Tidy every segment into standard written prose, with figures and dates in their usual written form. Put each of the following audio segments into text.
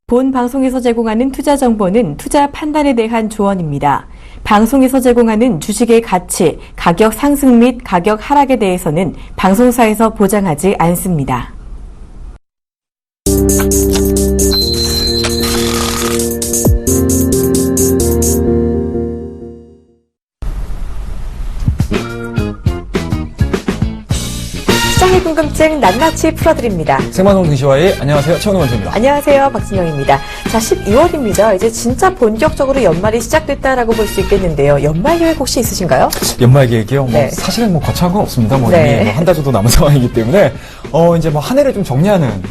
본 방송에서 제공하는 투자 정보는 투자 판단에 대한 조언입니다. 방송에서 제공하는 주식의 가치, 가격 상승 및 가격 하락에 대해서는 방송사에서 보장하지 않습니다. 시장의 궁금증 낱낱이 풀어드립니다. 생방송 등시와의 안녕하세요. 최원호 원장입니다. 안녕하세요. 박진영입니다. 자, 12월입니다. 이제 진짜 본격적으로 연말이 시작됐다라고 볼 수 있겠는데요. 연말 계획 혹시 있으신가요? 연말 계획이요? 네. 사실은 거창한 건 없습니다. 네. 이미 한 달 정도 남은 상황이기 때문에 이제 한 해를 좀 정리하는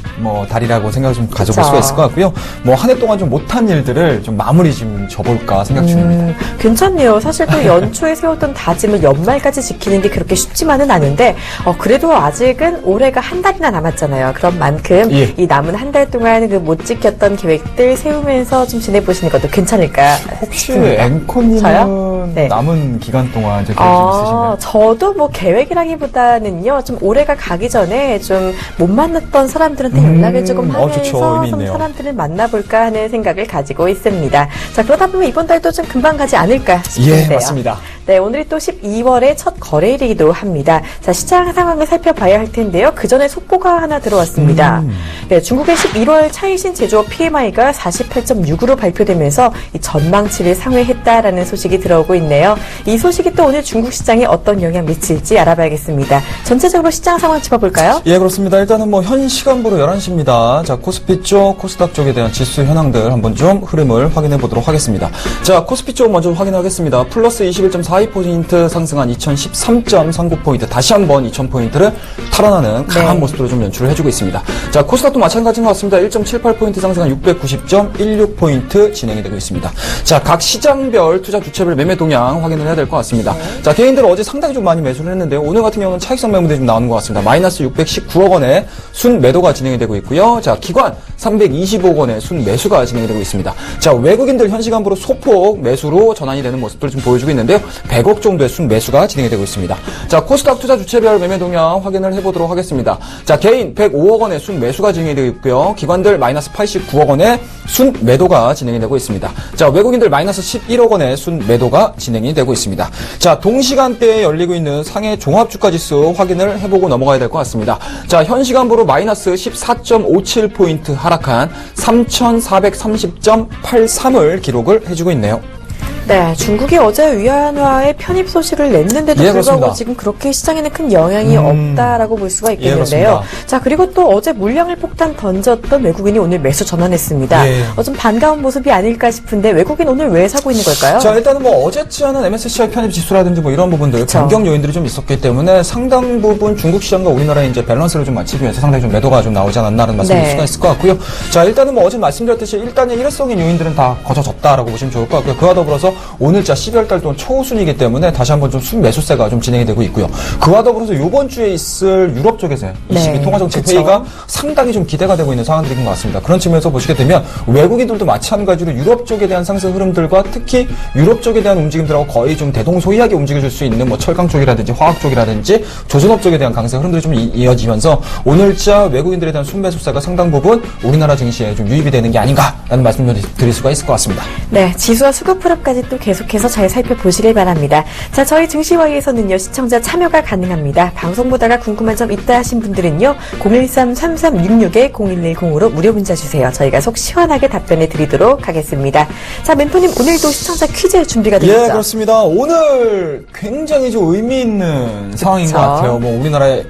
달이라고 생각을 좀 가져볼 수가 있을 것 같고요. 한 해 동안 좀 못한 일들을 좀 마무리 좀 줘볼까 생각 중입니다. 괜찮네요. 사실 또 연초에 세웠던 다짐을 연말까지 지키는 게 그렇게 쉽지만은 않은데 그래도 아직은 올해가 한 달이나 남았잖아요. 그런 만큼 예. 이 남은 한 달 동안 그 못 지켰던 계획들 세우면서 좀 지내보시는 것도 괜찮을까 혹시 싶습니다. 앵커님은 저요? 네. 남은 기간 동안 이제 계획 좀 있으신가요? 저도 계획이라기보다는요, 좀 올해가 가기 전에 좀 못 만났던 사람들한테 연락을 조금 하면서 좋죠. 의미 좀 있네요. 사람들을 만나볼까 하는 생각을 가지고 있습니다. 자, 그러다 보면 이번 달도 좀 금방 가지 않을까 싶은데요. 예, 맞습니다. 네, 오늘이 또 12월의 첫 거래일이기도 합니다. 자, 시장 상황을 살펴봐야 할 텐데요. 그 전에 속보가 하나 들어왔습니다. 네, 중국의 11월 차이신 제조업 PMI가 48.6으로 발표되면서 이 전망치를 상회했다라는 소식이 들어오고 있네요. 이 소식이 또 오늘 중국 시장에 어떤 영향 미칠지 알아봐야겠습니다. 전체적으로 시장 상황 짚어볼까요? 예, 그렇습니다. 일단은 현 시간부로 11시입니다. 자, 코스피 쪽, 코스닥 쪽에 대한 지수 현황들 한번 좀 흐름을 확인해 보도록 하겠습니다. 자, 코스피 쪽 먼저 확인하겠습니다. 플러스 21.42% 상승한 2013.39포인트, 다시 한번 2000포인트를 탈환하는 강한 모습으로 좀 연출을 해주고 있습니다. 자, 코스닥도 마찬가지인 것 같습니다. 1.78포인트 상승한 690.16포인트 진행이 되고 있습니다. 자, 각 시장별 투자 주체별 매매 동향 확인을 해야 될 것 같습니다. 자, 개인들 어제 상당히 좀 많이 매수를 했는데요. 오늘 같은 경우는 차익성 매물들이 좀 나오는 것 같습니다. 마이너스 619억 원의 순 매도가 진행이 되고 있고요. 자, 기관 320억 원의 순 매수가 진행이 되고 있습니다. 자, 외국인들 현 시간부로 소폭 매수로 전환이 되는 모습들을 좀 보여주고 있는데요. 100억 정도의 순 매수가 진행이 되고 있습니다. 자, 코스닥 투자 주체별 매매 동향 확인을 해보도록 하겠습니다. 자, 개인 105억 원의 순 매수가 진행이 되고 있고요. 기관들 마이너스 89억 원의 순 매도가 진행이 되고 있습니다. 자, 외국인들 마이너스 11억 원의 순 매도가 진행이 되고 있습니다. 자, 동시간대에 열리고 있는 상해 종합주가지수 확인을 해보고 넘어가야 될 것 같습니다. 자, 현 시간부로 마이너스 14.57포인트 하락한 3,430.83을 기록을 해주고 있네요. 네, 중국이 어제 위안화의 편입 소식을 냈는데도 불구하고 그렇습니다. 지금 그렇게 시장에는 큰 영향이 없다라고 볼 수가 있겠는데요. 자, 그리고 또 어제 물량을 폭탄 던졌던 외국인이 오늘 매수 전환했습니다. 좀 반가운 모습이 아닐까 싶은데 외국인 오늘 왜 사고 있는 걸까요? 자, 일단은 어제치 않은 MSCI 편입 지수라든지 이런 부분들 변경 요인들이 좀 있었기 때문에 상당 부분 중국 시장과 우리나라의 이제 밸런스를 좀 맞추기 위해서 상당히 좀 매도가 좀 나오지 않았나라는 말씀드릴 수가 있을 것 같고요. 자, 일단은 어제 말씀드렸듯이 일단의 일회성인 요인들은 다 거쳐졌다라고 보시면 좋을 것 같고요. 그와 더불어서 오늘자 12월 달 동안 초순이기 때문에 다시 한번 좀 순매수세가 좀 진행이 되고 있고요. 그와 더불어서 이번 주에 있을 유럽 쪽에서의 ECB 통화정책회의가 상당히 좀 기대가 되고 있는 상황들인 것 같습니다. 그런 측면에서 보시게 되면 외국인들도 마찬가지로 유럽 쪽에 대한 상승 흐름들과 특히 유럽 쪽에 대한 움직임들하고 거의 좀 대동소이하게 움직여줄 수 있는 철강 쪽이라든지 화학 쪽이라든지 조선업 쪽에 대한 강세 흐름들이 좀 이어지면서 오늘자 외국인들에 대한 순매수세가 상당 부분 우리나라 증시에 좀 유입이 되는 게 아닌가라는 말씀을 드릴 수가 있을 것 같습니다. 네, 지수와 수급 흐름까지 또 계속해서 잘 살펴보시길 바랍니다. 자, 저희 증시와이에서는요, 시청자 참여가 가능합니다. 방송 보다가 궁금한 점 있다 하신 분들은요, 013-3366-0110으로 무료 문자 주세요. 저희가 속 시원하게 답변해 드리도록 하겠습니다. 자, 멘토님, 오늘도 시청자 퀴즈 준비가 되어 있죠? 예, 그렇습니다. 오늘 굉장히 좀 의미 있는 상황인 것 같아요. 우리나라에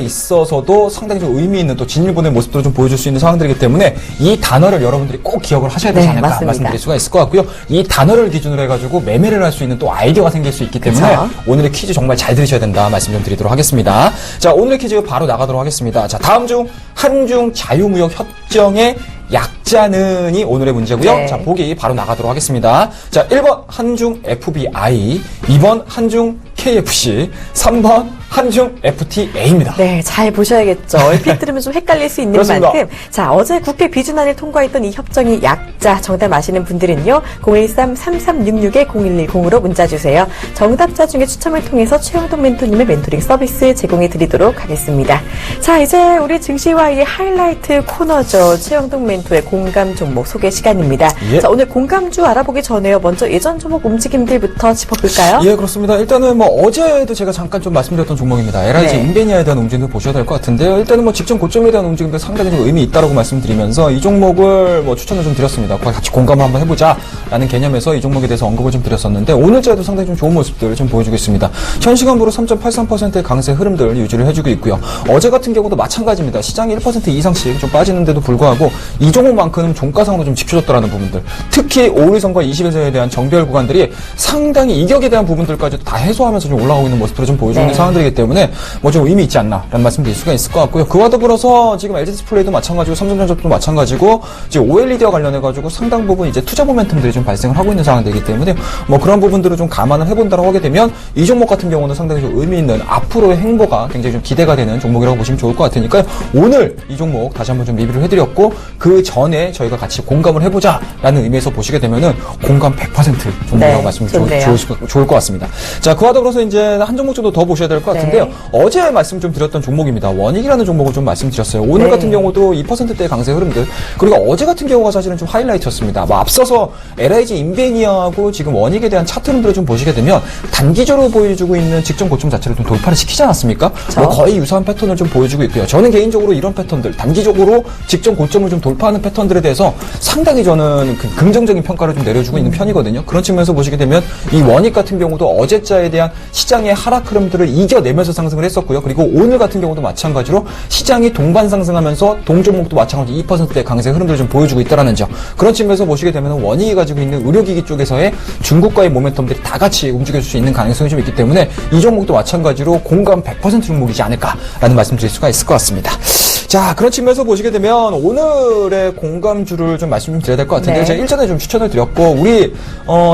있어서도 상당히 좀 의미 있는 또 진일보의 모습들을 좀 보여줄 수 있는 상황들이기 때문에 이 단어를 여러분들이 꼭 기억을 하셔야 되지 않을까 맞습니다. 말씀드릴 수가 있을 것 같고요. 이 단어를 기준으로 해가지고 매매를 할 수 있는 또 아이디어가 생길 수 있기 때문에 오늘의 퀴즈 정말 잘 들으셔야 된다 말씀 좀 드리도록 하겠습니다. 자, 오늘의 퀴즈 바로 나가도록 하겠습니다. 자, 다음 중 한중 자유무역 협정의 약자는이 오늘의 문제고요. 자, 보기 바로 나가도록 하겠습니다. 자, 1번 한중 FBI, 2번 한중 KFC, 3번 한중 FTA입니다. 네, 잘 보셔야겠죠. 얼핏 들으면 좀 헷갈릴 수 있는 만큼. 자, 어제 국회 비준안을 통과했던 이 협정이 약자 정답 아시는 분들은요. 013-3366-0110으로 문자 주세요. 정답자 중에 추첨을 통해서 최영동 멘토님의 멘토링 서비스 제공해 드리도록 하겠습니다. 자, 이제 우리 증시와의 하이라이트 코너죠. 최영동 멘토의 공감 종목 소개 시간입니다. 예. 자, 오늘 공감주 알아보기 전에요. 먼저 예전 종목 움직임들부터 짚어볼까요? 예, 그렇습니다. 일단은 뭐 어제도 제가 잠깐 좀 말씀드렸던 종목입니다. LIG 네. 인베니아에 대한 움직임을 보셔야 될 것 같은데요. 일단은 뭐 직전 고점에 대한 움직임도 상당히 좀 의미 있다라고 말씀드리면서 이 종목을 뭐 추천을 좀 드렸습니다. 같이 공감을 한번 해보자라는 개념에서 이 종목에 대해서 언급을 좀 드렸었는데 오늘자도 상당히 좀 좋은 모습들을 좀 보여주고 있습니다. 현 시간부로 3.83%의 강세 흐름들을 유지를 해주고 있고요. 어제 같은 경우도 마찬가지입니다. 시장이 1% 이상씩 좀 빠지는데도 불구하고 이 종목만큼은 종가상으로 좀 지켜줬다라는 부분들, 특히 5일선과 20일선에 대한 정배열 구간들이 상당히 이격에 대한 부분들까지 다 해소하면서 좀 올라가고 있는 모습들을 좀 보여주고 있는 상황들이기 때문에 뭐 좀 의미 있지 않나라는 말씀드릴 수가 있을 것 같고요. 그와 더불어서 지금 LG 디스플레이도 마찬가지고 삼성전자도 마찬가지고 이제 OLED와 관련해가지고 상당 부분 이제 투자 모멘텀들이 좀 발생을 하고 있는 상황들이기 때문에 뭐 그런 부분들을 좀 감안을 해본다고 하게 되면 이 종목 같은 경우는 상당히 좀 의미 있는 앞으로의 행보가 굉장히 좀 기대가 되는 종목이라고 보시면 좋을 것 같으니까요. 오늘 이 종목 다시 한번 좀 리뷰를 해드렸고 그 전에 저희가 같이 공감을 해보자라는 의미에서 보시게 되면은 공감 100% 종목이라고 네, 말씀드리면 좋을 것 같습니다. 자, 그와 더불어서 이제 한 종목 정도 더 보셔야 될 것 같은데요. 네. 어제 말씀 좀 드렸던 종목입니다. 원익이라는 종목을 좀 말씀드렸어요. 오늘 네. 같은 경우도 2%대의 강세 흐름들, 그리고 어제 같은 경우가 사실은 좀 하이라이트였습니다. 뭐 앞서서 LIG 인베니아하고 지금 원익에 대한 차트 흐름들을 좀 보시게 되면 단기적으로 보여주고 있는 직전 고점 자체를 좀 돌파를 시키지 않았습니까? 뭐 거의 유사한 패턴을 좀 보여주고 있고요. 저는 개인적으로 이런 패턴들, 단기적으로 직전 고점을 좀 돌파하는 패턴들에 대해서 상당히 저는 긍정적인 평가를 좀 내려주고 있는 편이거든요. 그런 측면에서 보시게 되면 이 원익 같은 경우도 어제자에 대한 시장의 하락 흐름들을 이겨내면서 상승을 했었고요. 그리고 오늘 같은 경우도 마찬가지로 시장이 동반 상승하면서 동종목도 마찬가지로 2%의 강세 흐름들을 좀 보여주고 있다는 점. 그런 측면에서 보시게 되면 원익이 가지고 있는 의료기기 쪽에서의 중국과의 모멘텀들이 다 같이 움직여줄 수 있는 가능성이 좀 있기 때문에 이 종목도 마찬가지로 공감 100% 종목이지 않을까라는 말씀 드릴 수가 있을 것 같습니다. 자, 그런 측면에서 보시게 되면 오늘의 공감주를 좀 말씀 좀 드려야 될 것 같은데요. 네. 제가 일전에 좀 추천을 드렸고, 우리,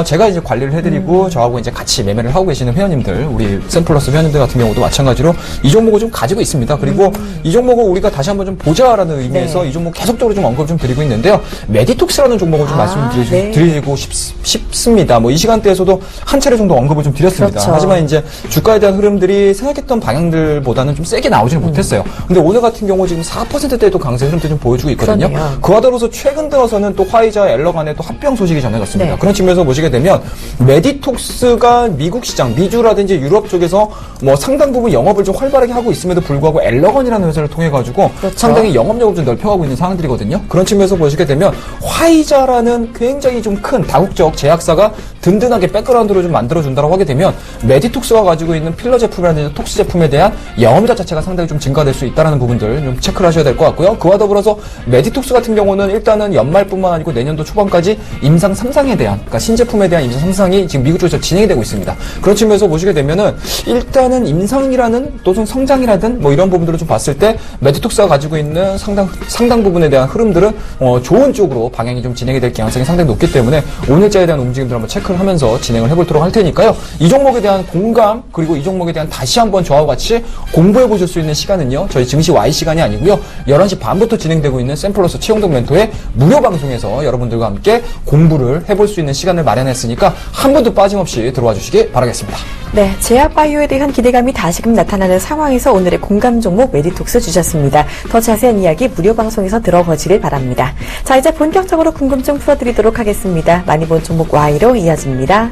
제가 이제 관리를 해드리고, 저하고 이제 같이 매매를 하고 계시는 회원님들, 우리 샘플러스 회원님들 같은 경우도 마찬가지로 이 종목을 좀 가지고 있습니다. 그리고 이 종목을 우리가 다시 한번 좀 보자라는 의미에서 네. 이 종목 계속적으로 좀 언급을 좀 드리고 있는데요. 메디톡스라는 종목을 좀 말씀드리고 싶습니다. 뭐 이 시간대에서도 한 차례 정도 언급을 좀 드렸습니다. 그렇죠. 하지만 이제 주가에 대한 흐름들이 생각했던 방향들보다는 좀 세게 나오지는 못했어요. 근데 오늘 같은 경우 지금 4%대도 강세 흐름들 좀 보여주고 있거든요. 그러네요. 그와 더불어서 최근 들어서는 또 화이자 엘러 간에 또 합병 소식이 전해졌습니다. 네. 그런 측면에서 보시게 되면 메디톡스가 미국 시장, 미주라든지 유럽 쪽에서 뭐 상당 부분 영업을 좀 활발하게 하고 있음에도 불구하고 엘러건이라는 회사를 통해 가지고 그렇죠. 상당히 영업력을 좀 넓혀가고 있는 상황들이거든요. 그런 측면에서 보시게 되면 화이자라는 굉장히 좀 큰 다국적 제약사가 든든하게 백그라운드로 좀 만들어준다고 하게 되면 메디톡스가 가지고 있는 필러 제품이라든지 톡스 제품에 대한 영업자 자체가 상당히 좀 증가될 수 있다는 부분들 좀 체크를 하셔야 될 것 같고요. 그와 더불어서 메디톡스 같은 경우는 일단은 연말뿐만 아니고 내년도 초반까지 임상 3상에 대한, 그러니까 신제품에 대한 임상 3상이 지금 미국 쪽에서 진행이 되고 있습니다. 그런 측면에서 보시게 되면은 일단은 임상이라는 또는 성장이라든 뭐 이런 부분들을 좀 봤을 때 메디톡스가 가지고 있는 상당 부분에 대한 흐름들은 좋은 쪽으로 방향이 좀 진행이 될 가능성이 상당히 높기 때문에 오늘자에 대한 움직임들 한번 체크를 하면서 진행을 해보도록 할 테니까요. 이 종목에 대한 공감, 그리고 이 종목에 대한 다시 한번 저와 같이 공부해 보실 수 있는 시간은요, 저희 증시 Y 시간이 아니고요, 11시 반부터 진행되고 있는 샘플러스 최영동 멘토의 무료 방송에서 여러분들과 함께 공부를 해볼 수 있는 시간을 마련했으니까 한 번도 빠짐없이 들어와 주시기 바라겠습니다. 네, 제약바이오에 대한 기대감이 다시금 나타나는 상황에서 오늘의 공감 종목 메디톡스 주셨습니다. 더 자세한 이야기 무료 방송에서 들어보시길 바랍니다. 자, 이제 본격적으로 궁금증 풀어드리도록 하겠습니다. 많이 본 종목 Y로 이어집니다.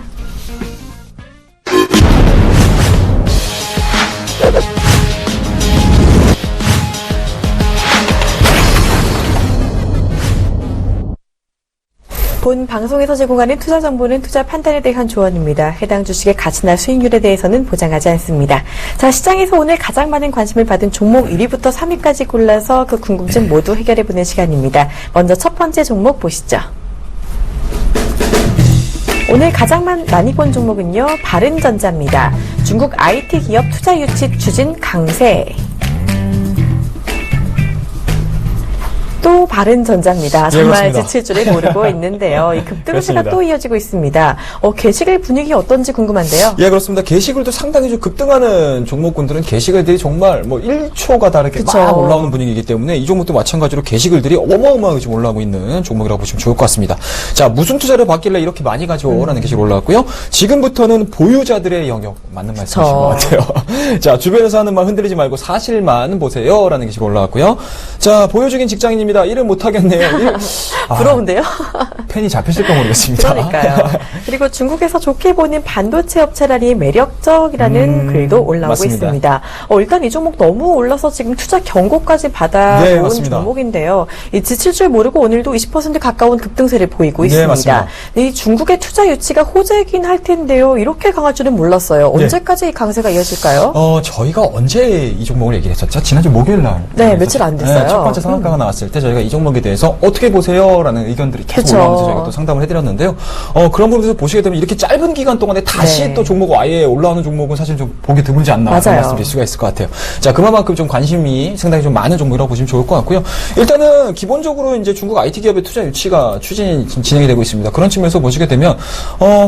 본 방송에서 제공하는 투자 정보는 투자 판단에 대한 조언입니다. 해당 주식의 가치나 수익률에 대해서는 보장하지 않습니다. 자, 시장에서 오늘 가장 많은 관심을 받은 종목 1위부터 3위까지 골라서 그 궁금증 모두 해결해보는 시간입니다. 먼저 첫 번째 종목 보시죠. 오늘 가장 많이 본 종목은요, 바른전자입니다. 중국 IT 기업 투자 유치 추진 강세. 또 바른전자입니다. 정말 그렇습니다. 지칠 줄을 모르고 있는데요. 이 급등세가 그렇습니다. 또 이어지고 있습니다. 게시글 분위기 어떤지 궁금한데요. 예, 그렇습니다. 게시글도 상당히 좀 급등하는 종목군들은 게시글들이 정말 뭐 1초가 다르게 그쵸. 막 올라오는 분위기이기 때문에 이 종목도 마찬가지로 게시글들이 어마어마하게 좀 올라오고 있는 종목이라고 보시면 좋을 것 같습니다. 자, 무슨 투자를 받길래 이렇게 많이 가져라는 게시글 올라왔고요. 지금부터는 보유자들의 영역, 맞는 말씀이신 것 같아요. 자, 주변에서 하는 말 흔들리지 말고 사실만 보세요라는 게시글 올라왔고요. 자, 보유 중인 직장인입니다. 이름 못하겠네요. 부러운데요? 펜이 잡히실까 모르겠습니다. 그러니까요. 그리고 중국에서 좋게 보는 반도체 업체라니 매력적이라는 글도 올라오고 맞습니다. 있습니다. 일단 이 종목 너무 올라서 지금 투자 경고까지 받아온 네, 맞습니다. 종목인데요. 이 지칠 줄 모르고 오늘도 20% 가까운 급등세를 보이고 네, 있습니다. 맞습니다. 이 중국의 투자 유치가 호재이긴 할 텐데요. 이렇게 강할 줄은 몰랐어요. 네. 언제까지 이 강세가 이어질까요? 저희가 언제 이 종목을 얘기를 했었죠? 지난주 목요일 날. 네, 며칠 안 됐어요. 첫 번째 상한가가 나왔을 때 저희가 이 종목에 대해서 어떻게 보세요? 라는 의견들이 계속 그쵸. 올라오면서 저희가 또 상담을 해드렸는데요. 그런 부분에서 보시게 되면 이렇게 짧은 기간 동안에 다시 네. 또 종목 아예 올라오는 종목은 사실 좀 보기 드물지 않나 맞아요. 말씀드릴 수가 있을 것 같아요. 자, 그만큼 좀 관심이 상당히 좀 많은 종목이라고 보시면 좋을 것 같고요. 일단은 기본적으로 이제 중국 IT 기업의 투자 유치가 추진이 진행이 되고 있습니다. 그런 측면에서 보시게 되면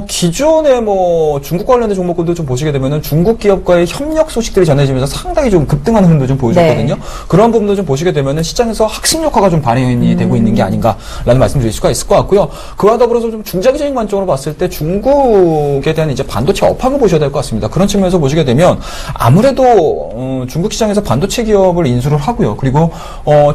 기존의 뭐 중국 관련된 종목군도 좀 보시게 되면은 중국 기업과의 협력 소식들이 전해지면서 상당히 좀 급등하는 흐름도 좀 보여줬거든요. 네. 그런 부분도 좀 보시게 되면은 시장에서 학습 효과가 좀 발현이 되고 있는 게 아닌가라는 말씀드릴 수가 있을 것 같고요. 그와 더불어서 좀 중장기적인 관점으로 봤을 때 중국에 대한 이제 반도체 업황을 보셔야 될 것 같습니다. 그런 측면에서 보시게 되면 아무래도 중국 시장에서 반도체 기업을 인수를 하고요. 그리고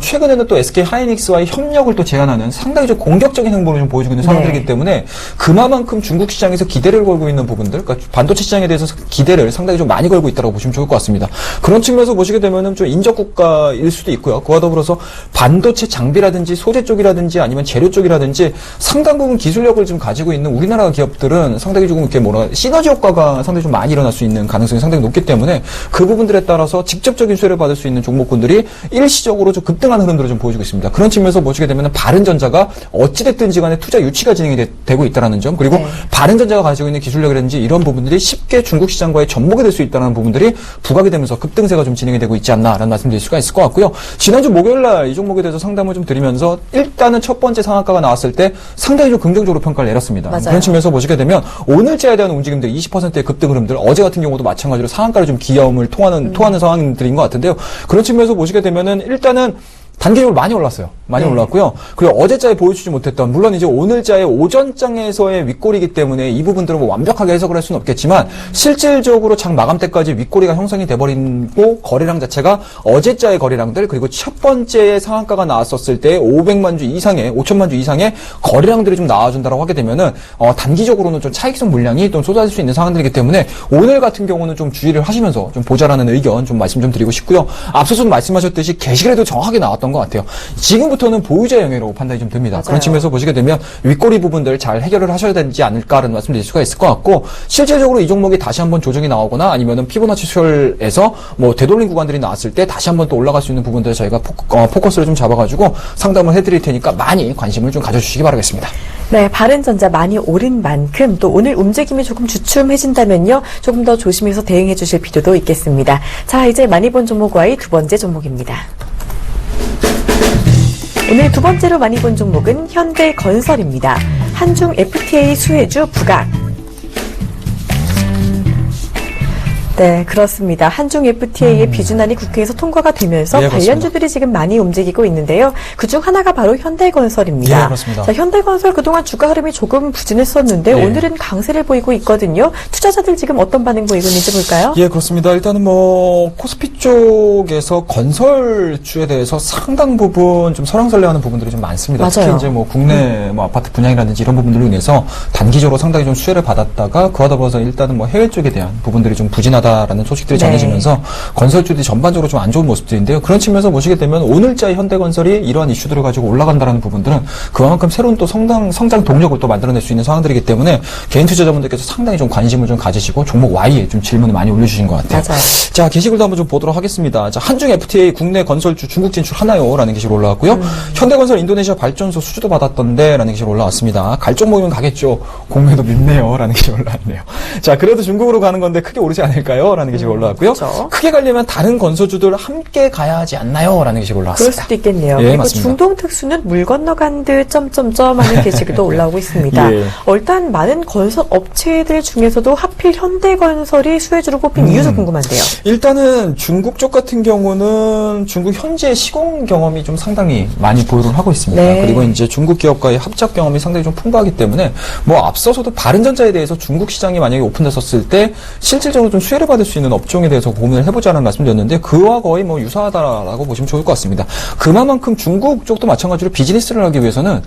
최근에는 또 SK 하이닉스와의 협력을 또 제안하는 상당히 좀 공격적인 행보를 좀 보여주고 있는 상황들이기 네. 때문에 그만큼 중국 시장에서 기대를 걸고 있는 부분들, 그러니까 반도체 시장에 대해서 기대를 상당히 좀 많이 걸고 있다고 보시면 좋을 것 같습니다. 그런 측면에서 보시게 되면은 좀 인접 국가일 수도 있고요. 그와 더불어서 반도체 장비라든지 소재 쪽이라든지 아니면 재료 쪽이라든지 상당 부분 기술력을 좀 가지고 있는 우리나라 기업들은 상당히 조금 이렇게 시너지 효과가 상당히 좀 많이 일어날 수 있는 가능성이 상당히 높기 때문에 그 부분들에 따라서 직접적인 수혜를 받을 수 있는 종목군들이 일시적으로 좀 급등하는 흐름들을 좀 보여주고 있습니다. 그런 측면에서 보시게 되면 바른전자가 어찌됐든지 간에 투자 유치가 진행이 되고 있다는 점, 그리고 네. 바른전자가 가지고 있는 기술력이라든지 이런 부분들이 쉽게 중국 시장과의 접목이 될 수 있다는 부분들이 부각이 되면서 급등세가 좀 진행이 되고 있지 않나라는 말씀드릴 수가 있을 것 같고요. 지난주 목요일날 이 종목에 대해서 상담을 좀 드리면서 일단은 첫 번째 상한가가 나왔을 때 상당히 좀 긍정적으로 평가를 내렸습니다. 맞아요. 그런 측면에서 보시게 되면 오늘자에 대한 움직임들 20%의 급등 흐름들, 어제 같은 경우도 마찬가지로 상한가를 좀 기염을 토하는 상황들인 것 같은데요. 그런 측면에서 보시게 되면은 일단은 단기적으로 많이 올랐어요. 많이 네. 올랐고요. 그리고 어제자에 보여주지 못했던, 물론 이제 오늘자의 오전장에서의 윗꼬리이기 때문에 이 부분들을 뭐 완벽하게 해석을 할 수는 없겠지만 실질적으로 장 마감 때까지 윗꼬리가 형성이 돼버리고 거래량 자체가 어제자의 거래량들, 그리고 첫 번째 상한가가 나왔었을 때 500만 주 이상의 5천만 주 이상의 거래량들이 좀 나와준다라고 하게 되면은 단기적으로는 좀 차익성 물량이 좀 쏟아질 수 있는 상황들이기 때문에 오늘 같은 경우는 좀 주의를 하시면서 좀 보자라는 의견 좀 말씀 좀 드리고 싶고요. 앞서서도 말씀하셨듯이 게시글에도 정확하게 나왔던 것 같아요. 지금부터는 보유자 영역으로 판단이 좀 됩니다. 맞아요. 그런 측면에서 보시게 되면 윗꼬리 부분들 잘 해결을 하셔야 되지 않을까라는 말씀 드릴 수가 있을 것 같고, 실질적으로 이 종목이 다시 한번 조정이 나오거나 아니면은 피보나치 수혈에서 뭐 되돌림 구간들이 나왔을 때 다시 한번 또 올라갈 수 있는 부분들 저희가 포커스를 좀 잡아가지고 상담을 해드릴 테니까 많이 관심을 좀 가져주시기 바라겠습니다. 네, 바른전자 많이 오른 만큼 또 오늘 움직임이 조금 주춤해진다면요. 조금 더 조심해서 대응해 주실 필요도 있겠습니다. 자, 이제 많이 본 종목과의 두 번째 종목입니다. 오늘 두 번째로 많이 본 종목은 현대건설입니다. 한중 FTA 수혜주 부각. 네, 그렇습니다. 한중 FTA의 비준안이 국회에서 통과가 되면서 네, 그렇습니다. 관련주들이 지금 많이 움직이고 있는데요. 그중 하나가 바로 현대건설입니다. 네, 그렇습니다. 자, 현대건설 그동안 주가 흐름이 조금 부진했었는데 네. 오늘은 강세를 보이고 있거든요. 투자자들 지금 어떤 반응 보이고 있는지 볼까요? 예, 그렇습니다. 일단은 뭐 코스피 쪽에서 건설주에 대해서 상당 부분 좀 설왕설래하는 부분들이 좀 많습니다. 맞아요. 특히 이제 뭐 국내 뭐 아파트 분양이라든지 이런 부분들로 인해서 단기적으로 상당히 좀 수혜를 받았다가 그와 더불어서 일단은 뭐 해외 쪽에 대한 부분들이 좀 부진하다라는 소식들이 네. 전해지면서 건설주들이 전반적으로 좀 안 좋은 모습들인데요. 그런 측면에서 보시게 되면 오늘자의 현대건설이 이러한 이슈들을 가지고 올라간다라는 부분들은 그만큼 새로운 또 성장 동력을 또 만들어낼 수 있는 상황들이기 때문에 개인 투자자분들께서 상당히 좀 관심을 좀 가지시고 종목 Y에 좀 질문을 많이 올려주신 것 같아요. 맞아요. 자, 게시글도 한번 좀 보도록 하겠습니다. 자, 한중 FTA 국내 건설주 중국 진출 하나요? 라는 게시글 올라왔고요. 현대건설 인도네시아 발전소 수주도 받았던데 라는 게시글 올라왔습니다. 갈 종목이면 가겠죠. 공매도 밉네요. 라는 게시글 올라왔네요. 자, 그래도 중국으로 가는 건데 크게 오르지 않을까요? 라는 게시글 올라왔고요. 그렇죠. 크게 가려면 다른 건설주들 함께 가야 하지 않나요? 라는 게시글 그럴 올라왔습니다. 수도 있겠네요. 예, 그리고 맞습니다. 중동 특수는 물 건너간 듯 점점점 하는 게시글도 올라오고 있습니다. 예. 일단 많은 건설 업체들 중에서도 하필 현대건설이 수혜주로 꼽힌 이유도 궁금한데요. 일단은 중국 쪽 같은 경우는 중국 현재 시공 경험이 좀 상당히 많이 보유를 하고 있습니다. 네. 그리고 이제 중국 기업과의 합작 경험이 상당히 좀 풍부하기 때문에 뭐 앞서서도 바른전자에 대해서 중국 시장이 만약에 오픈됐었을 때 실질적으로 좀 수혜를 수혜를 받을 수 있는 업종에 대해서 고민을 해보자는 말씀드렸는데 그와 거의 뭐 유사하다라고 보시면 좋을 것 같습니다. 그만큼 중국 쪽도 마찬가지로 비즈니스를 하기 위해서는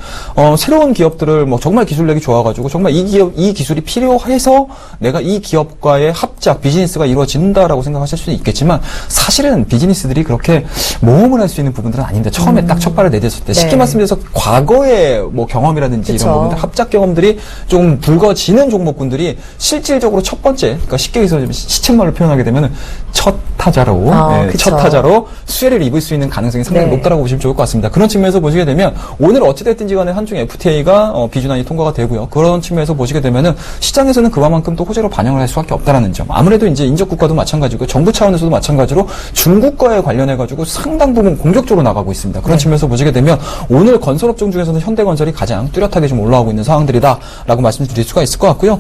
새로운 기업들을 뭐 정말 기술력이 좋아가지고 정말 이 기술이 필요해서 내가 이 기업과의 합작 비즈니스가 이루어진다라고 생각하실 수는 있겠지만 사실은 비즈니스들이 그렇게 모험을 할 수 있는 부분들은 아닌데 처음에 딱 첫 발을 내딛을 때 쉽게 말씀드려서 과거의 뭐 경험이라든지 그쵸. 이런 부분들 합작 경험들이 좀 붉어지는 종목군들이 실질적으로 첫 번째, 그러니까 쉽게 해서 시쳇말로 표현하게 되면 첫 타자로 그쵸. 첫 타자로 수혜를 입을 수 있는 가능성이 상당히 네. 높다라고 보시면 좋을 것 같습니다. 그런 측면에서 보시게 되면 오늘 어찌됐든지 간에 한중 FTA가 비준안이 통과가 되고요. 그런 측면에서 보시게 되면은 시장에서는 그만큼 또 호재로 반영을 할 수밖에 없다라는 점. 아무래도 이제 인접 국가도 마찬가지고 정부 차원에서도 마찬가지로 중국과에 관련해 가지고 상당 부분 공격적으로 나가고 있습니다. 그런 측면에서 보시게 되면 오늘 건설업종 중에서는 현대건설이 가장 뚜렷하게 좀 올라오고 있는 상황들이다라고 말씀드릴 수가 있을 것 같고요.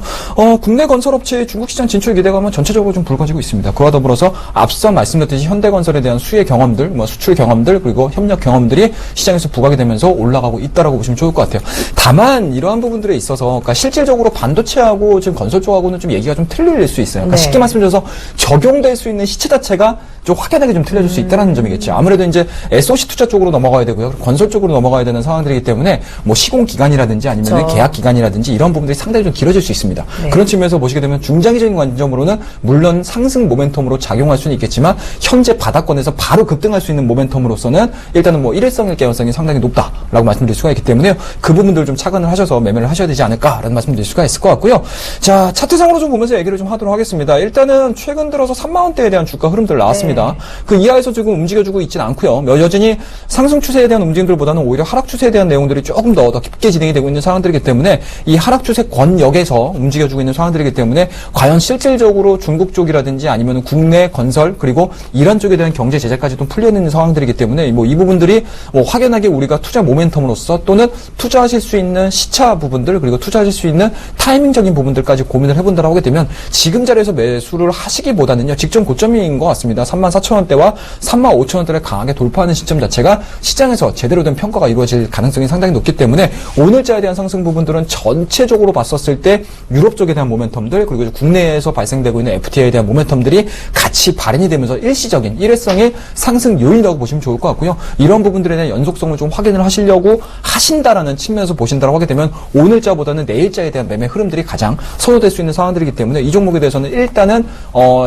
국내 건설업체의 중국 시장 진출 기대감은 전체적으로 좀 붉어지고 있습니다. 그와 더불어서 앞서 말씀드렸듯이 현대건설에 대한 수혜 경험들, 뭐 수출 경험들 그리고 협력 경험들이 시장에서 부각이 되면서 올라가고 있다라고 보시면 좋을 것 같아요. 다만 이러한 부분들에 있어서 그러니까 실질적으로 반도체하고 지금 건설 쪽하고는 좀 얘기가 좀 틀릴 수 있어요. 그러니까 네. 쉽게 말씀드려서 적용될 수 있는 시체 자체가 좀 확연하게 좀 틀려질 수 있다는 점이겠죠. 아무래도 이제 SOC 투자 쪽으로 넘어가야 되고요. 건설 쪽으로 넘어가야 되는 상황들이기 때문에 뭐 시공 기간이라든지 아니면 그렇죠. 계약 기간이라든지 이런 부분들이 상당히 좀 길어질 수 있습니다. 네. 그런 측면에서 보시게 되면 중장기적인 관점으로는 물론 상승 모멘텀으로 작용할 수는 있겠지만 현재 바닥권에서 바로 급등할 수 있는 모멘텀으로서는 일단은 뭐 일회성일 개연성이 상당히 높다라고 말씀드릴 수가 있기 때문에 그 부분들을 좀 차관을 하셔서 매매를 하셔야 되지 않을까라는 말씀드릴 수가 있을 것 같고요. 자, 차트상으로 좀 보면서 얘기를 좀 하도록 하겠습니다. 일단은 최근 들어서 3만 원대에 대한 주가 흐름들 나왔습니다. 네. 그 이하에서 지금 움직여주고 있지는 않고요. 여전히 상승 추세에 대한 움직임들보다는 오히려 하락 추세에 대한 내용들이 조금 더 깊게 진행이 되고 있는 상황들이기 때문에 이 하락 추세 권역에서 움직여주고 있는 상황들이기 때문에 과연 실질적으로 중국 쪽이라든지 아니면 국내 건설 그리고 이란 쪽에 대한 경제 제재까지도 풀려있는 상황들이기 때문에 뭐 이 부분들이 뭐 확연하게 우리가 투자 모멘텀으로서 또는 투자하실 수 있는 시차 부분들 그리고 투자하실 수 있는 타이밍적인 부분들까지 고민을 해본다라고 하게 되면 지금 자리에서 매수를 하시기보다는요 직전 고점인 것 같습니다. 34,000원대와 35,000원대를 강하게 돌파하는 시점 자체가 시장에서 제대로 된 평가가 이루어질 가능성이 상당히 높기 때문에 오늘자에 대한 상승 부분들은 전체적으로 봤었을 때 유럽 쪽에 대한 모멘텀들 그리고 국내에서 발생되고 있는 FTA에 대한 모멘텀들이 같이 발현이 되면서 일시적인 일회성의 상승 요인이라고 보시면 좋을 것 같고요. 이런 부분들에 대한 연속성을 좀 확인을 하시려고 하신다라는 측면에서 보신다라고 하게 되면 오늘자보다는 내일자에 대한 매매 흐름들이 가장 선호될 수 있는 상황들이기 때문에 이 종목에 대해서는 일단은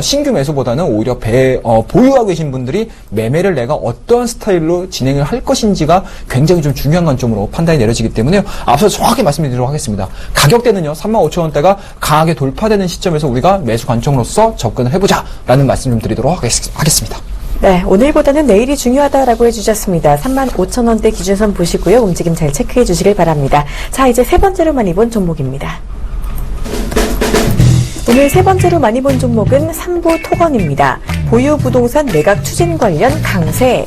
신규 매수보다는 오히려 보유하고 계신 분들이 매매를 내가 어떠한 스타일로 진행을 할 것인지가 굉장히 좀 중요한 관점으로 판단이 내려지기 때문에 앞서 정확히 말씀드리도록 하겠습니다. 가격대는요 35,000원대가 강하게 돌파되는 시점에서 우리가 매수 관점으로서 접근을 해보자라는 말씀 좀 드리도록 하겠습니다. 네, 오늘보다는 내일이 중요하다라고 해주셨습니다. 35,000원대 기준선 보시고요. 움직임 잘 체크해 주시길 바랍니다. 자, 이제 세 번째로 많이 본 종목입니다. 오늘 세 번째로 많이 본 종목은 삼부토건입니다. 보유 부동산 매각 추진 관련 강세.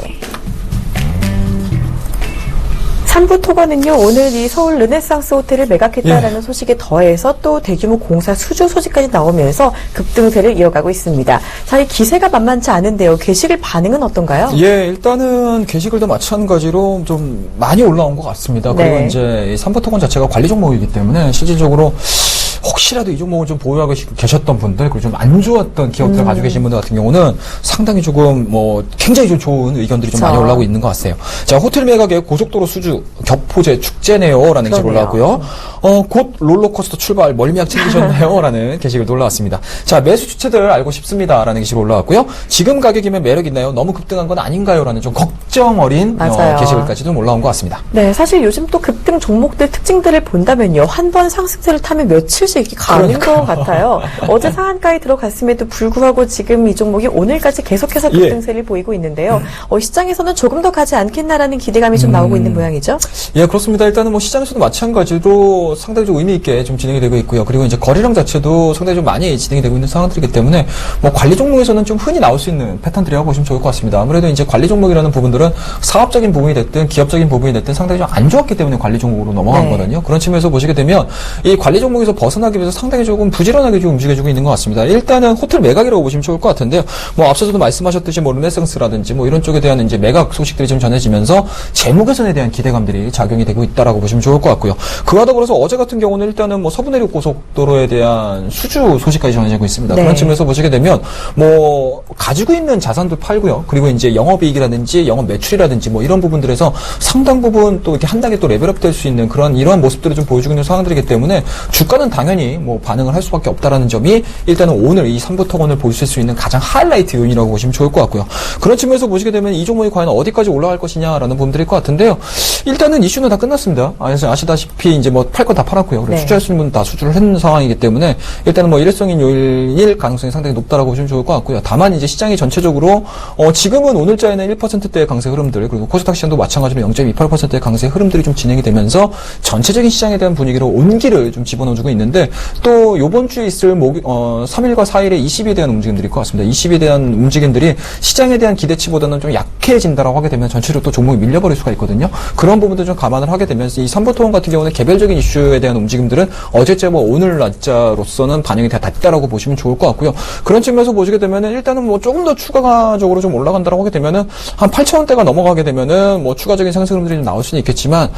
삼부토건은요, 오늘 이 서울 르네상스 호텔을 매각했다라는 소식에 더해서 또 대규모 공사 수주 소식까지 나오면서 급등세를 이어가고 있습니다. 자, 이 기세가 만만치 않은데요. 게시글 반응은 어떤가요? 예, 일단은 게시글도 마찬가지로 좀 많이 올라온 것 같습니다. 네. 그리고 이제 이 삼부토건 자체가 관리 종목이기 때문에 실질적으로 혹시라도 이 종목을 좀 보유하고 계셨던 분들, 그리고 좀 안 좋았던 기업들을 가지고 계신 분들 같은 경우는 상당히 조금 굉장히 좀 좋은 의견들이 좀 많이 올라오고 있는 것 같아요. 자, 호텔 매각에 고속도로 수주, 격포제 축제네요라는 게시글 올라왔고요. 곧 롤러코스터 출발, 멀미약 챙기셨나요?라는 게시글도 올라왔습니다. 자, 매수 주체들 알고 싶습니다라는 게시글 올라왔고요. 지금 가격이면 매력 있나요? 너무 급등한 건 아닌가요?라는 좀 걱정 어린 게시글까지도 올라온 것 같습니다. 네, 사실 요즘 또 급등 종목들 특징들을 본다면요. 한 번 상승세를 타면 며칠씩 이렇게 가는 것 같아요. 어제 상한가에 들어갔음에도 불구하고 지금 이 종목이 오늘까지 계속해서 급등세를 보이고 있는데요. 시장에서는 조금 더 가지 않겠나라는 기대감이 좀 나오고 있는 모양이죠. 예, 그렇습니다. 일단은 뭐 시장에서도 마찬가지로 상당히 좀 의미 있게 좀 진행이 되고 있고요. 그리고 이제 거래량 자체도 상당히 좀 많이 진행이 되고 있는 상황들이기 때문에 뭐 관리 종목에서는 좀 흔히 나올 수 있는 패턴들이라고 보시면 좋을 것 같습니다. 아무래도 이제 관리 종목이라는 부분들은 사업적인 부분이 됐든 기업적인 부분이 됐든 상당히 좀 안 좋았기 때문에 관리 종목으로 넘어간 거거든요. 그런 측면에서 보시게 되면 이 관리 종목에서 벗어나기 위해서 상당히 조금 부지런하게 좀 움직여주고 있는 것 같습니다. 일단은 호텔 매각이라고 보시면 좋을 것 같은데요. 뭐 앞서서도 말씀하셨듯이 뭐 르네상스라든지 뭐 이런 쪽에 대한 이제 매각 소식들이 좀 전해지면서 재무 개선에 대한 기대감들이 작용이 되고 있다라고 보시면 좋을 것 같고요. 그와 더불어서 어제 같은 경우는 일단은 뭐 서부내륙 고속도로에 대한 수주 소식까지 전해지고 있습니다. 네. 그런 측면에서 보시게 되면 뭐 가지고 있는 자산도 팔고요. 그리고 이제 영업이익이라든지 영업 매출이라든지 뭐 이런 부분들에서 상당 부분 또 이렇게 한 단계 또 레벨업 될 수 있는 그런 이러한 모습들을 좀 보여주고 있는 상황들이기 때문에 주가는 당연히 뭐 반응을 할 수밖에 없다라는 점이 일단은 오늘 이 3부 토건을 보실 수 있는 가장 하이라이트 요인이라고 보시면 좋을 것 같고요. 그런 측면에서 보시게 되면 이 종목이 과연 어디까지 올라갈 것이냐라는 부분들일 것 같은데요. 일단은 이슈는 다 끝났습니다. 아시다시피 이제 뭐 팔 거 다 팔았고요. 그리고 네. 투자할 수 있는 분 다 수주를 한 상황이기 때문에 일단은 뭐 일회성인 요일일 가능성이 상당히 높다라고 보시면 좋을 것 같고요. 다만 이제 시장이 전체적으로 지금은 오늘자에는 1%대의 강세 흐름들 그리고 코스닥 시장도 마찬가지로 0.28%의 강세 흐름들이 좀 진행이 되면서 전체적인 시장에 대한 분위기로 온기를 좀 집어넣어주고 있는데 또 요번 주에 있을 3일과 4일에 20에 대한 움직임들일 것 같습니다. 20에 대한 움직임들이 시장에 대한 기대치보다는 좀 약해진다라고 하게 되면 전체로 또 종목이 밀려버릴 수가 있거든요. 그런 부분도 좀 감안을 하게 되면서 이 3부 토론 같은 경우는 개별적인 이슈에 대한 움직임들은 어제자와 오늘 날짜로서는 반영이 다 됐다라고 보시면 좋을 것 같고요. 그런 측면에서 보시게 되면은 일단은 뭐 조금 더 추가적으로 좀 올라간다라고 하게 되면은 한 8,000원대가 넘어가게 되면은 뭐 추가적인 상승 흐름들이 좀 나올 수는 있겠지만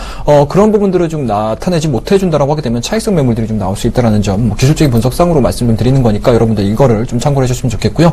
그런 부분들을 좀 나타내지 못해준다라고 하게 되면 차익성 매물들이 좀 나올 수 있다라는 점, 뭐 기술적인 분석상으로 말씀 좀 드리는 거니까 여러분들 이거를 좀 참고를 해주시면 좋겠고요.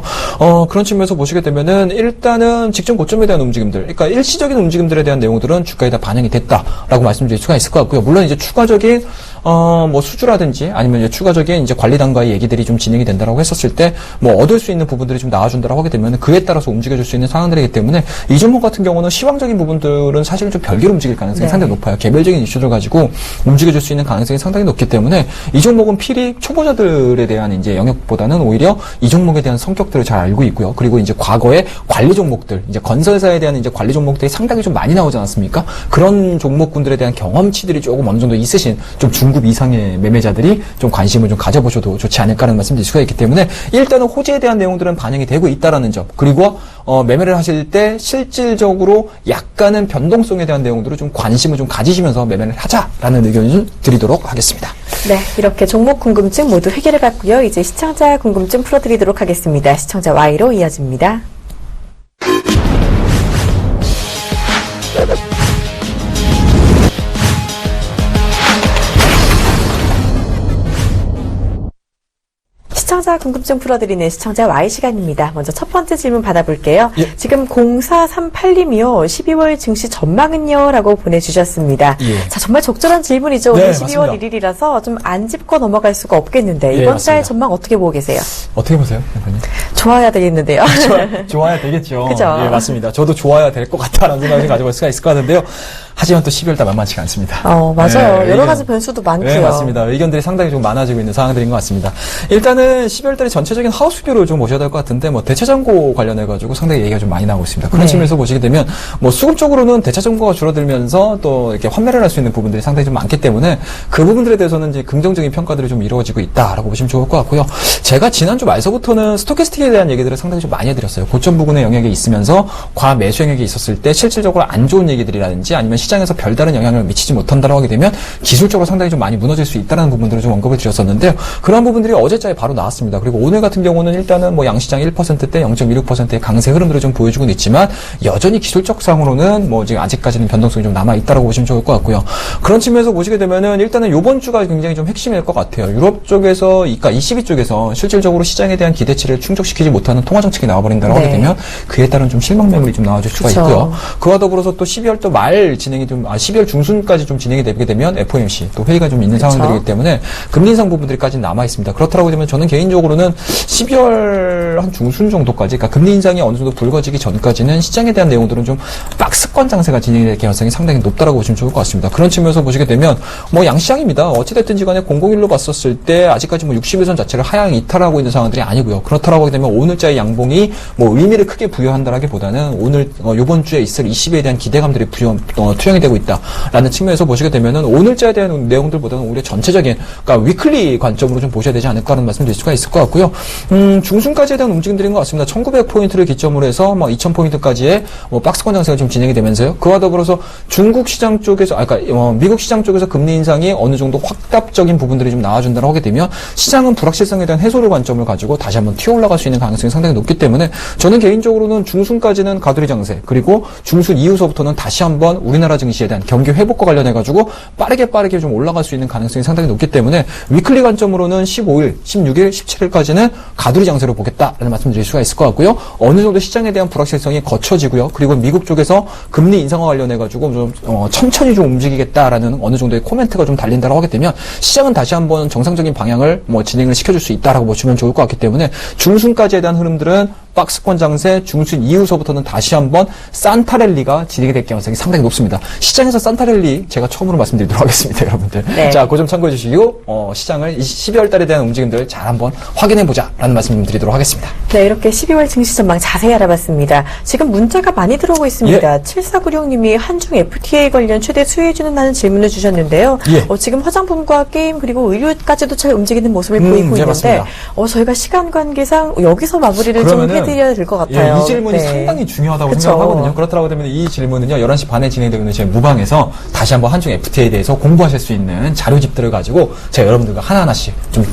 그런 측면에서 보시게 되면은 일단은 직전 고점에 대한 움직임들, 그러니까 일시적인 움직임들에 대한 내용들은 주가에 다 반영이 됐다라고 말씀드릴 수가 있을 것 같고요. 물론 이제 추가적인 뭐 수주라든지 아니면 이제 추가적인 이제 관리단과의 얘기들이 좀 진행이 된다라고 했었을 때 뭐 얻을 수 있는 부분들이 좀 나와준다라고 하게 되면 그에 따라서 움직여줄 수 있는 상황들이기 때문에 이 종목 같은 경우는 시황적인 부분들은 사실은 좀 별개로 움직일 가능성이 네. 상당히 높아요. 개별적인 이슈들 가지고 움직여줄 수 있는 가능성이 상당히 높기 때문에 이 종목은 필히 초보자들에 대한 이제 영역보다는 오히려 이 종목에 대한 성격들을 잘 알고 있고요. 그리고 이제 과거에 관리 종목들, 이제 건설사에 대한 이제 관리 종목들이 상당히 좀 많이 나오지 않았습니까? 그런 종목군들에 대한 경험치들이 조금 어느 정도 있으신 좀 중급 이상의 매매자들이 좀 관심을 좀 가져보셔도 좋지 않을까라는 말씀드릴 수가 있기 때문에 일단은 호재에 대한 내용들은 반영이 되고 있다라는 점, 그리고 매매를 하실 때 실질적으로 약간은 변동성에 대한 내용들을 좀 관심을 좀 가지시면서 매매를 하자라는 의견을 드리도록 하겠습니다. 네, 이렇게 종목 궁금증 모두 해결해 봤고요. 이제 시청자 궁금증 풀어드리도록 하겠습니다. 시청자 Y로 이어집니다. 시청자 궁금증 풀어드리는 시청자 Y 시간입니다. 먼저 첫 번째 질문 받아볼게요. 예. 지금 0438님이요. 12월 증시 전망은요? 라고 보내주셨습니다. 예. 자, 정말 적절한 질문이죠. 네, 오늘 12월 맞습니다. 1일이라서 좀 안 짚고 넘어갈 수가 없겠는데 예, 이번 맞습니다. 달 전망 어떻게 보고 계세요? 어떻게 보세요, 대표님? 좋아야 되겠는데요. 좋아야 되겠죠. 그죠? 예, 맞습니다. 저도 좋아야 될 것 같다라는 생각을 가져볼 수가 있을 것 같은데요. 하지만 또 12월달 만만치가 않습니다. 맞아요. 네, 여러 가지 변수도 많고요. 네, 맞습니다. 의견들이 상당히 좀 많아지고 있는 상황들인 것 같습니다. 일단은 12월달에 전체적인 하우스뷰를 좀 보셔야 될 것 같은데, 뭐 대차장고 관련해가지고 상당히 얘기가 좀 많이 나오고 있습니다. 그런 네. 측면에서 보시게 되면, 뭐 수급적으로는 대차장고가 줄어들면서 또 이렇게 환매를 할 수 있는 부분들이 상당히 좀 많기 때문에 그 부분들에 대해서는 이제 긍정적인 평가들이 좀 이루어지고 있다라고 보시면 좋을 것 같고요. 제가 지난주 말서부터는 스토캐스틱에 대한 얘기들을 상당히 좀 많이 해드렸어요. 고점 부근의 영역에 있으면서 과매수 영역이 있었을 때 실질적으로 안 좋은 얘기들이라든지 아니면 시장에서 별다른 영향을 미치지 못한다고 하게 되면 기술적으로 상당히 좀 많이 무너질 수 있다는 부분들을 좀 언급을 드렸었는데요. 그런 부분들이 어제자에 바로 나왔습니다. 그리고 오늘 같은 경우는 일단은 뭐 양시장 1%대 0.26%의 강세 흐름들을 좀 보여주고 있지만 여전히 기술적 상으로는 뭐 지금 아직까지는 변동성이 좀 남아 있다라고 보시면 좋을 것 같고요. 그런 측면에서 보시게 되면은 일단은 요번 주가 굉장히 좀 핵심일 것 같아요. 유럽 쪽에서, 그러니까 ECB 쪽에서 실질적으로 시장에 대한 기대치를 충족시키지 못하는 통화 정책이 나와버린다고 네. 하게 되면 그에 따른 좀 실망 매물이 좀 나와줄 수가 그쵸. 있고요. 그와 더불어서 또 12월 또 말 진행이 좀, 12월 중순까지 좀 진행이 되게 되면 FOMC 또 회의가 좀 있는 그쵸. 상황들이기 때문에 금리 인상 부분들까지 남아 있습니다. 그렇다고 되면 저는 개인적으로는 12월 한 중순 정도까지, 그러니까 금리 인상이 어느 정도 불거지기 전까지는 시장에 대한 내용들은 좀 박스권 장세가 진행이 될 가능성이 상당히 높다라고 보시면 좋을 것 같습니다. 그런 측면에서 보시게 되면 뭐 양시장입니다. 어찌됐든지 간에 001로 봤었을 때 아직까지 뭐 60일선 자체를 하향 이탈하고 있는 상황들이 아니고요. 그렇다라고 하게 되면 오늘자의 양봉이 뭐 의미를 크게 부여한다라기보다는 오늘 요번 주에 있을 20에 대한 기대감들이 투영이 되고 있다라는 측면에서 보시게 되면은 오늘자에 대한 내용들보다는 오히려 전체적인, 그러니까 위클리 관점으로 좀 보셔야 되지 않을까 하는 말씀드릴 수가 있을 것 같고요. 중순까지에 대한 움직임들인 것 같습니다. 1900포인트를 기점으로 해서 뭐 2000포인트까지의 뭐 박스권 장세가 좀 진행이 되면서요. 그와 더불어서 중국 시장 쪽에서, 그러니까 미국 시장 쪽에서 금리 인상이 어느 정도 확답적인 부분들이 좀 나와준다고 하게 되면 시장은 불확실성에 대한 해소를 관점을 가지고 다시 한번 튀어 올라갈 수 있는 가능성이 상당히 높기 때문에 저는 개인적으로는 중순까지는 가두리 장세, 그리고 중순 이후서부터는 다시 한번 우리나라 우리나라 증시에 대한 경기 회복과 관련해가지고 빠르게 좀 올라갈 수 있는 가능성이 상당히 높기 때문에 위클리 관점으로는 15일, 16일, 17일까지는 가두리 장세로 보겠다라는 말씀드릴 수가 있을 것 같고요. 어느 정도 시장에 대한 불확실성이 거쳐지고요. 그리고 미국 쪽에서 금리 인상과 관련해가지고 좀 천천히 좀 움직이겠다라는 어느 정도의 코멘트가 좀 달린다라고 하게 되면 시장은 다시 한번 정상적인 방향을 진행을 시켜줄 수 있다라고 보시면 좋을 것 같기 때문에 중순까지에 대한 흐름들은 박스권 장세, 중순 이후서부터는 다시 한번 산타랠리가 진행이 될 가능성이 상당히 높습니다. 시장에서 산타랠리 제가 처음으로 말씀드리도록 하겠습니다, 여러분들. 네. 자, 그 점 참고해 주시고 시장을 12월 달에 대한 움직임들 잘 한번 확인해 보자라는 말씀 좀 드리도록 하겠습니다. 네, 이렇게 12월 증시 전망 자세히 알아봤습니다. 지금 문자가 많이 들어오고 있습니다. 7496님이 한중 FTA 관련 최대 수혜주는 하는 질문을 주셨는데요. 예. 지금 화장품과 게임 그리고 의류까지도 잘 움직이는 모습을 보이고 있는데 맞습니다. 저희가 시간 관계상 여기서 마무리를 좀 해드려야 될 것 같아요. 이 질문이 상당히 중요하다고 생각하거든요. 그렇다고 하면 이 질문은요, 11시 반에 진행되고 있는 제 무방에서 다시 한번 한중 FTA에 대해서 공부하실 수 있는 자료집들을 가지고 제가 여러분들과 하나하나씩 좀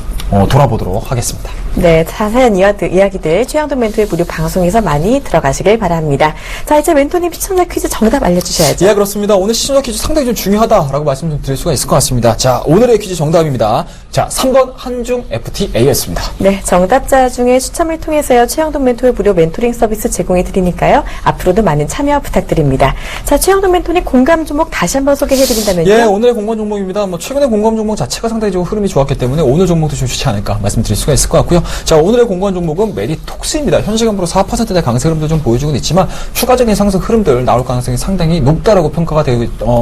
돌아보도록 하겠습니다. 네, 자세한 이야기들 최양돈 멘토의 무료 방송에서 많이 들어가시길 바랍니다. 자, 이제 멘토님 시청자 퀴즈 정답 알려주셔야죠. 예, 그렇습니다. 오늘 시청자 퀴즈 상당히 좀 중요하다라고 말씀 좀 드릴 수가 있을 것 같습니다. 자, 오늘의 퀴즈 정답입니다. 자, 3번 한중 FTA였습니다. 네, 정답자 중에 추첨을 통해서요, 최양돈 멘토의 무료 멘토링 서비스 제공해 드리니까요, 앞으로도 많은 참여 부탁드립니다. 자, 최양돈 멘토님 공감 종목 다시 한번 소개해 드린다면요. 예, 오늘의 공감 종목입니다. 최근에 공감 종목 자체가 상당히 좀 흐름이 좋았기 때문에 오늘 종목도 좀 좋지 않을까 말씀드릴 수가 있을 것 같고요. 자, 오늘의 공감 종목은 메디톡스입니다. 현 시간으로 4%대 강세 흐름도 좀 보여주고 있지만 추가적인 상승 흐름들 나올 가능성이 상당히 높다라고 평가가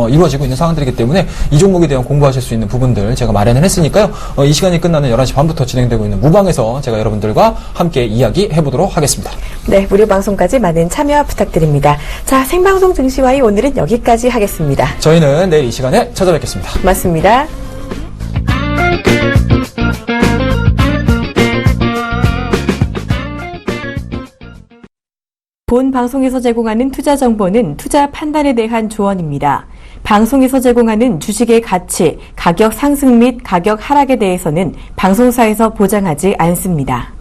이루어지고 있는 상황들이기 때문에 이 종목에 대한 공부하실 수 있는 부분들 제가 마련을 했으니까요. 이 시간이 끝나는 11시 반부터 진행되고 있는 무방에서 제가 여러분들과 함께 이야기해 보도록 하겠습니다. 네, 무료 방송까지 많은 참여 부탁드립니다. 자, 생방송 증시와이 오늘은 여기까지 하겠습니다. 저희는 내일 이 시간에 찾아뵙겠습니다. 고맙습니다. 본 방송에서 제공하는 투자 정보는 투자 판단에 대한 조언입니다. 방송에서 제공하는 주식의 가치, 가격 상승 및 가격 하락에 대해서는 방송사에서 보장하지 않습니다.